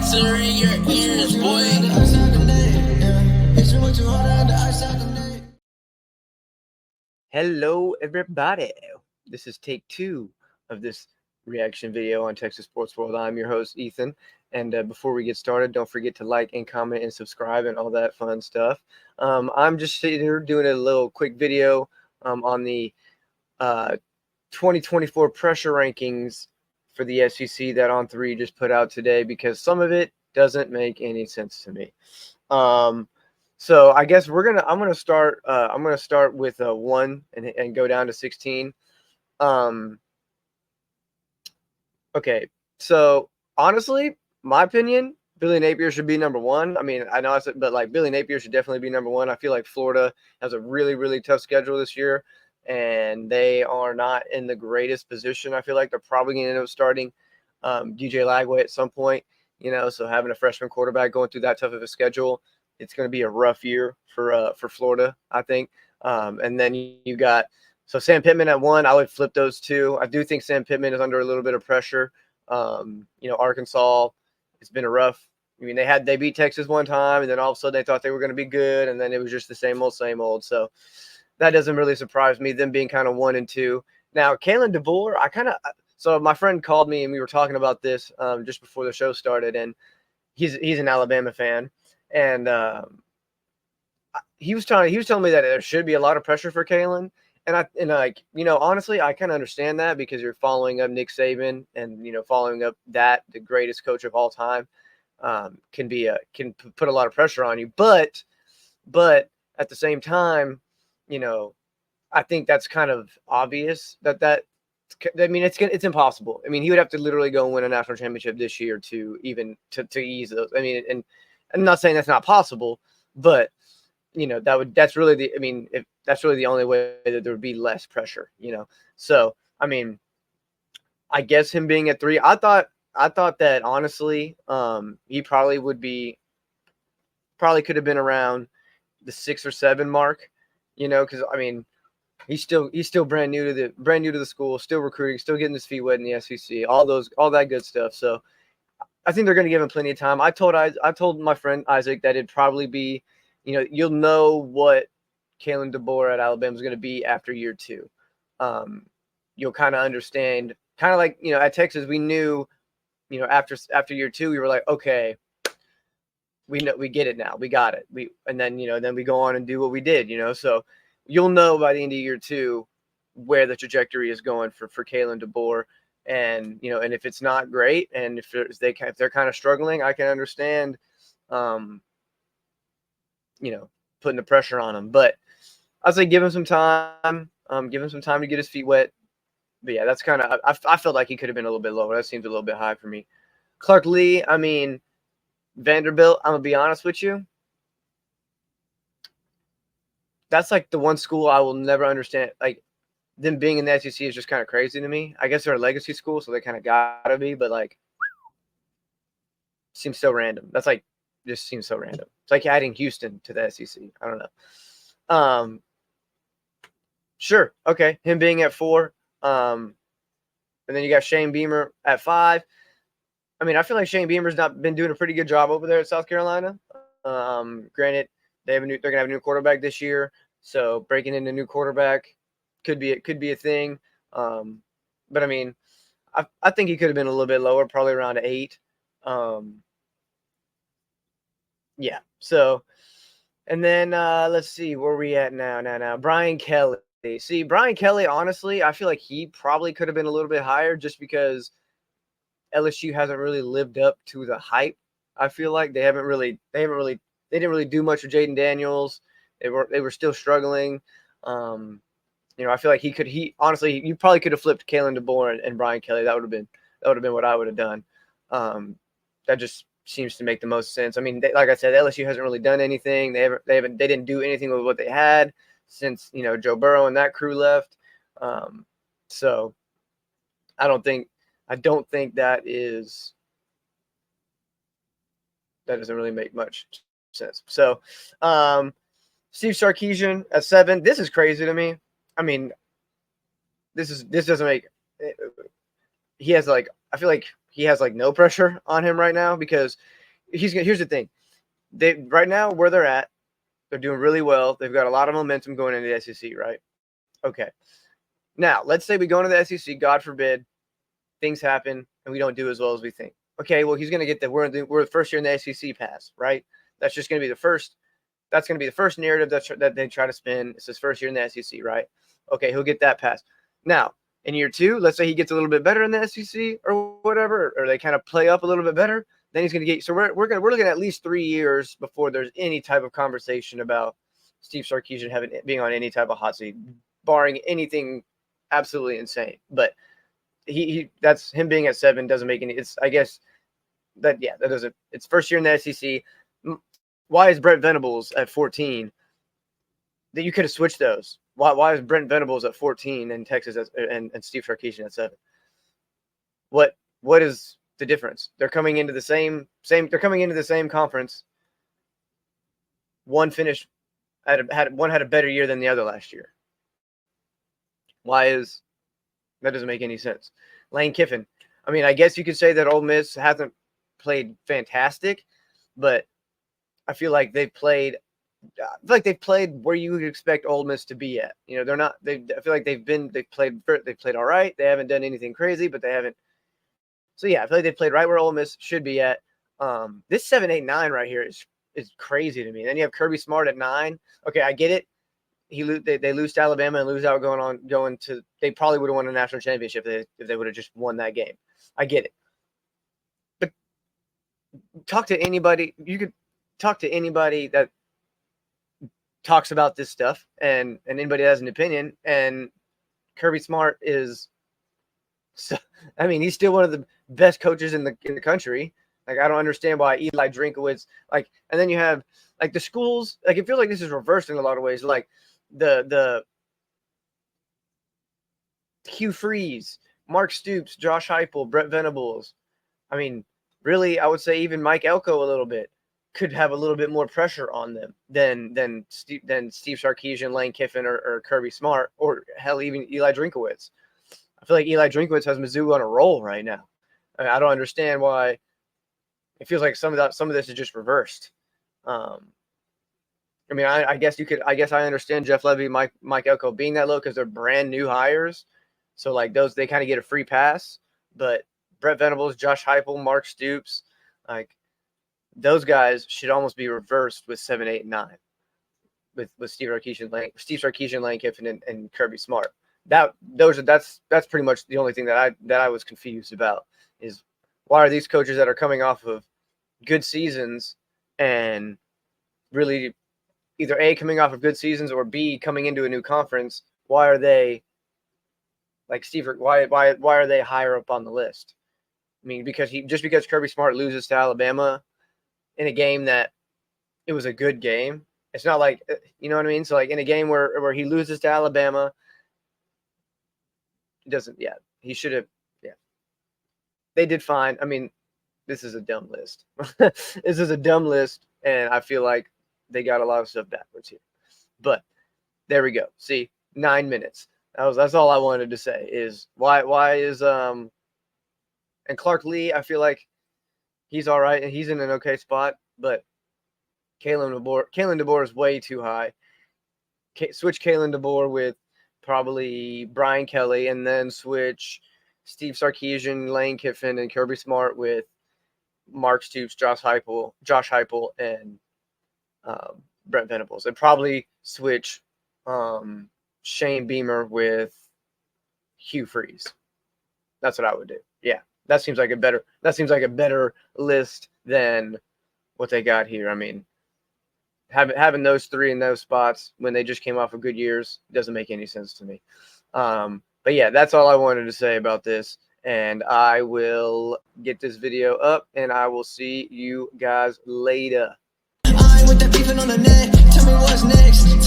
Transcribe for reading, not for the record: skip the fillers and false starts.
Facts are in your ears, boy. Hello, everybody. This is take 2 of this reaction video on Texas Sports World. I'm your host, Ethan. And before we get started, don't forget to like and comment and subscribe and all that fun stuff. I'm just sitting here doing a little quick video on the 2024 pressure rankings for the SEC that On3 just put out today, because some of it doesn't make any sense to me. So I guess I'm gonna start with 1 and go down to 16. Okay, so honestly, my opinion, Billy Napier should be number 1. I mean, I know I said, but like Billy Napier should definitely be number 1. I feel like Florida has a really, really tough schedule this year, and they are not in the greatest position. I feel like they're probably going to end up starting DJ Lagway at some point. So having a freshman quarterback going through that tough of a schedule, it's going to be a rough year for Florida, I think. And then you got Sam Pittman at 1. I would flip those two. I do think Sam Pittman is under a little bit of pressure. Arkansas, it's been a rough. I mean, they beat Texas one time, and then all of a sudden they thought they were going to be good, and then it was just the same old, same old. So that doesn't really surprise me, them being kind of 1 and 2. Now, Kalen DeBoer, so my friend called me and we were talking about this just before the show started, and he's an Alabama fan, and he was telling me that there should be a lot of pressure for Kalen. And honestly, I kind of understand that, because you're following up Nick Saban, and following up the greatest coach of all time, can put a lot of pressure on you. But at the same time, I think that's kind of obvious it's impossible. I mean, he would have to literally go and win a national championship this year to ease those. I mean, and I'm not saying that's not possible, but that's really the only way that there would be less pressure, So, I mean, I guess him being at 3, I thought that honestly, he probably could have been around the 6 or 7 mark, because I mean, he's still brand new to the school, still recruiting, still getting his feet wet in the SEC, all that good stuff. So I think they're going to give him plenty of time. I told my friend Isaac that it'd probably be, you'll know what Kalen DeBoer at Alabama is going to be after year 2. You'll kind of understand, kind of like, at Texas, we knew, after year 2, we were like, okay, we get it now. We got it. Then we go on and do what we did, so you'll know by the end of year 2 where the trajectory is going for Kalen DeBoer. And, and if it's not great, and if they're kind of struggling, I can understand, putting the pressure on him. But I'd say give him some time. Give him some time to get his feet wet. But yeah, that's kind of, I felt like he could have been a little bit lower. That seems a little bit high for me. Clark Lee, I mean, Vanderbilt, I'm going to be honest with you. That's like the one school I will never understand. Like, them being in the SEC is just kind of crazy to me. I guess they're a legacy school, so they kind of gotta be, but like, seems so random. That's like, just seems so random. It's like adding Houston to the SEC. I don't know. Sure, okay, him being at 4, and then you got Shane Beamer at 5. I mean, I feel like Shane Beamer's not been doing a pretty good job over there at South Carolina. Granted, they're gonna have a new quarterback this year, so breaking in a new quarterback could be a thing. But I mean, I think he could have been a little bit lower, probably around 8. Yeah. So, and then let's see where we at now. Brian Kelly. See, Brian Kelly, honestly, I feel like he probably could have been a little bit higher, just because LSU hasn't really lived up to the hype. I feel like they didn't really do much with Jaden Daniels. They were still struggling. I feel like honestly, you probably could have flipped Kalen DeBoer and Brian Kelly. That would have been what I would have done. That just seems to make the most sense. I mean, like I said, LSU hasn't really done anything. They didn't do anything with what they had since Joe Burrow and that crew left. So I don't think that doesn't really make much sense. So Steve Sarkisian at 7. This is crazy to me. I mean, this doesn't make. He has, like, I feel like he has like no pressure on him right now because here's the thing. They right now where they're at, they're doing really well. They've got a lot of momentum going into the SEC, right? Okay. Now, let's say we go into the SEC, God forbid, things happen and we don't do as well as we think. Okay, well, he's going to get we're the first year in the SEC pass, right? That's just going to be the first. That's going to be the first narrative that they try to spin. It's his first year in the SEC, right? Okay, he'll get that pass. Now, in year 2, let's say he gets a little bit better in the SEC or whatever, or they kind of play up a little bit better. Then he's going to get. So we're looking at least 3 years before there's any type of conversation about Steve Sarkisian being on any type of hot seat, barring anything absolutely insane. But that's him being at 7 doesn't make any. It's I guess that doesn't. It's first year in the SEC. Why is Brent Venables at 14? That you could have switched those. Why is Brent Venables at 14 and Texas and Steve Sarkisian at 7? What is the difference? They're coming into the same. They're coming into the same conference. One finished had a better year than the other last year. That doesn't make any sense. Lane Kiffin. I mean, I guess you could say that Ole Miss hasn't played fantastic, but I feel like they've played where you would expect Ole Miss to be at. You know, they're not. I feel like they've played all right. They haven't done anything crazy, but they haven't. So yeah, I feel like they played right where Ole Miss should be at. This 7, 8, 9 right here is crazy to me. Then you have Kirby Smart at 9. Okay, I get it. They lose to Alabama and lose out going to. They probably would have won a national championship if they would have just won that game. I get it. But talk to anybody. You could talk to anybody that talks about this stuff and anybody that has an opinion. And Kirby Smart is. So, I mean, he's still one of the best coaches in the country. Like, I don't understand why Eli Drinkowitz, like, and then you have like the schools, like it feels like this is reversed in a lot of ways. Like the Hugh Freeze, Mark Stoops, Josh Heupel, Brent Venables. I mean, really, I would say even Mike Elko a little bit could have a little bit more pressure on them than Steve Sarkisian, Lane Kiffin, or Kirby Smart, or hell, even Eli Drinkowitz. I feel like Eli Drinkowitz has Mizzou on a roll right now. I don't understand why. It feels like some of this is just reversed. I mean, I guess I understand Jeff Levy, Mike Elko being that low because they're brand new hires. So like they kind of get a free pass. But Brent Venables, Josh Heupel, Mark Stoops, like those guys should almost be reversed with 7, 8, 9. With Steve Sarkisian, Lane Kiffin, and Kirby Smart. That's pretty much the only thing that I was confused about is why are these coaches that are coming off of good seasons and really either A, coming off of good seasons, or B, coming into a new conference, why are they like Steve? Why are they higher up on the list? I mean, because Kirby Smart loses to Alabama in a game that it was a good game. It's not like, you know what I mean? So like in a game where he loses to Alabama, he should have. Yeah, they did fine. I mean, this is a dumb list. This is a dumb list, and I feel like they got a lot of stuff backwards here. But there we go. See, 9 minutes. That's all I wanted to say is why is and Clark Lee, I feel like he's all right and he's in an okay spot, but Kalen DeBoer is way too high. Switch Kalen DeBoer with probably Brian Kelly, and then switch Steve Sarkisian, Lane Kiffin, and Kirby Smart with Mark Stoops, Josh Heupel, and Brent Venables. And probably switch Shane Beamer with Hugh Freeze. That's what I would do. Yeah, that seems like a better list than what they got here. I mean, having those 3 in those spots when they just came off of good years doesn't make any sense to me. But yeah, that's all I wanted to say about this. And I will get this video up, and I will see you guys later. I'm with that beefing on the net. Tell me what's next.